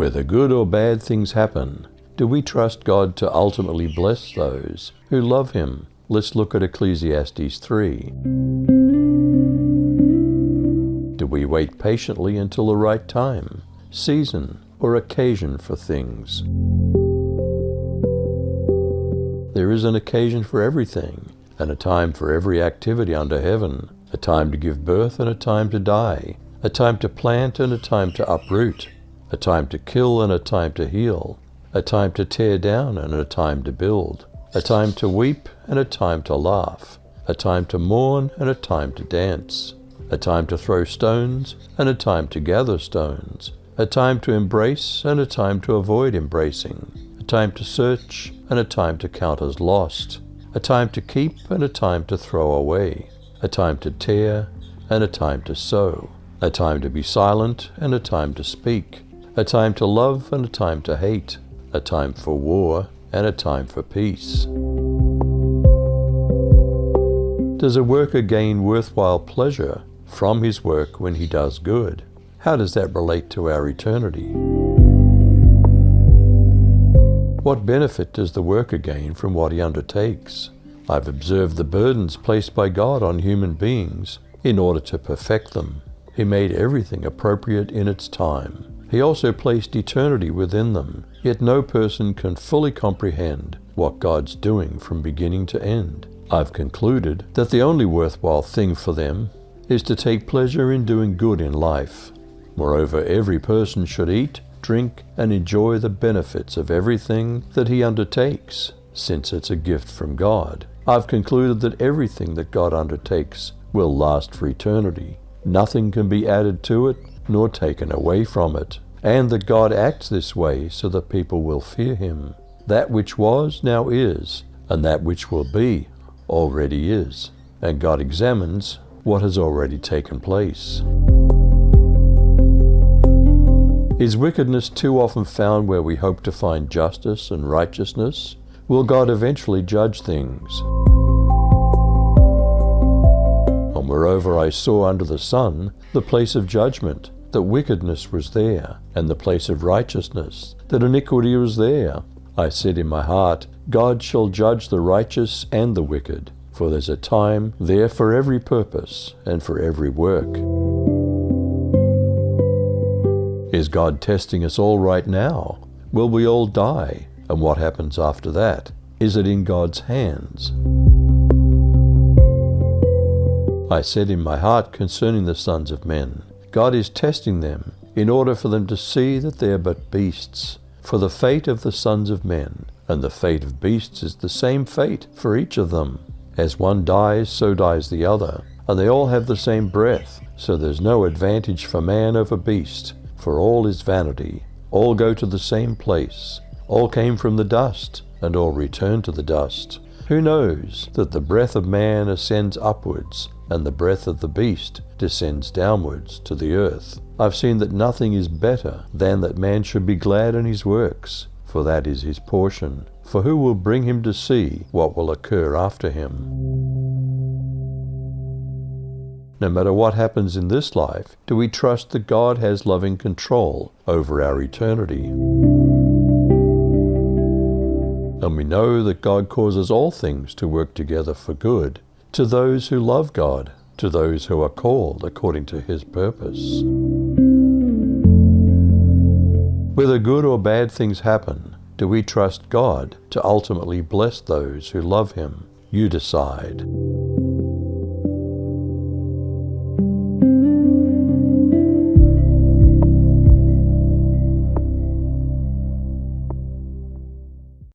Whether good or bad things happen, do we trust God to ultimately bless those who love Him? Let's look at Ecclesiastes 3. Do we wait patiently until the right time, season, or occasion for things? There is an occasion for everything, and a time for every activity under heaven, a time to give birth and a time to die, a time to plant and a time to uproot, a time to kill and a time to heal, a time to tear down and a time to build, a time to weep and a time to laugh, a time to mourn and a time to dance, a time to throw stones and a time to gather stones, a time to embrace and a time to avoid embracing, a time to search and a time to count as lost, a time to keep and a time to throw away, a time to tear and a time to sow, a time to be silent and a time to speak, a time to love and a time to hate, a time for war and a time for peace. Does a worker gain worthwhile pleasure from his work when he does good? How does that relate to our eternity? What benefit does the worker gain from what he undertakes? I've observed the burdens placed by God on human beings in order to perfect them. He made everything appropriate in its time. He also placed eternity within them, yet no person can fully comprehend what God's doing from beginning to end. I've concluded that the only worthwhile thing for them is to take pleasure in doing good in life. Moreover, every person should eat, drink, and enjoy the benefits of everything that he undertakes, since it's a gift from God. I've concluded that everything that God undertakes will last for eternity. Nothing can be added to it, nor taken away from it, and that God acts this way so that people will fear Him. That which was now is, and that which will be already is, and God examines what has already taken place. Is wickedness too often found where we hope to find justice and righteousness? Will God eventually judge things? And moreover, I saw under the sun the place of judgment, that wickedness was there, and the place of righteousness, that iniquity was there. I said in my heart, God shall judge the righteous and the wicked, for there's a time there for every purpose and for every work. Is God testing us all right now? Will we all die? And what happens after that? Is it in God's hands? I said in my heart concerning the sons of men, God is testing them in order for them to see that they are but beasts. For the fate of the sons of men and the fate of beasts is the same fate for each of them. As one dies, so dies the other, and they all have the same breath, so there's no advantage for man over beast, for all is vanity. All go to the same place. All came from the dust, and all return to the dust. Who knows that the breath of man ascends upwards, and the breath of the beast descends downwards to the earth? I've seen that nothing is better than that man should be glad in his works, for that is his portion. For who will bring him to see what will occur after him? No matter what happens in this life, do we trust that God has loving control over our eternity? And we know that God causes all things to work together for good, to those who love God, to those who are called according to His purpose. Whether good or bad things happen, do we trust God to ultimately bless those who love Him? You decide.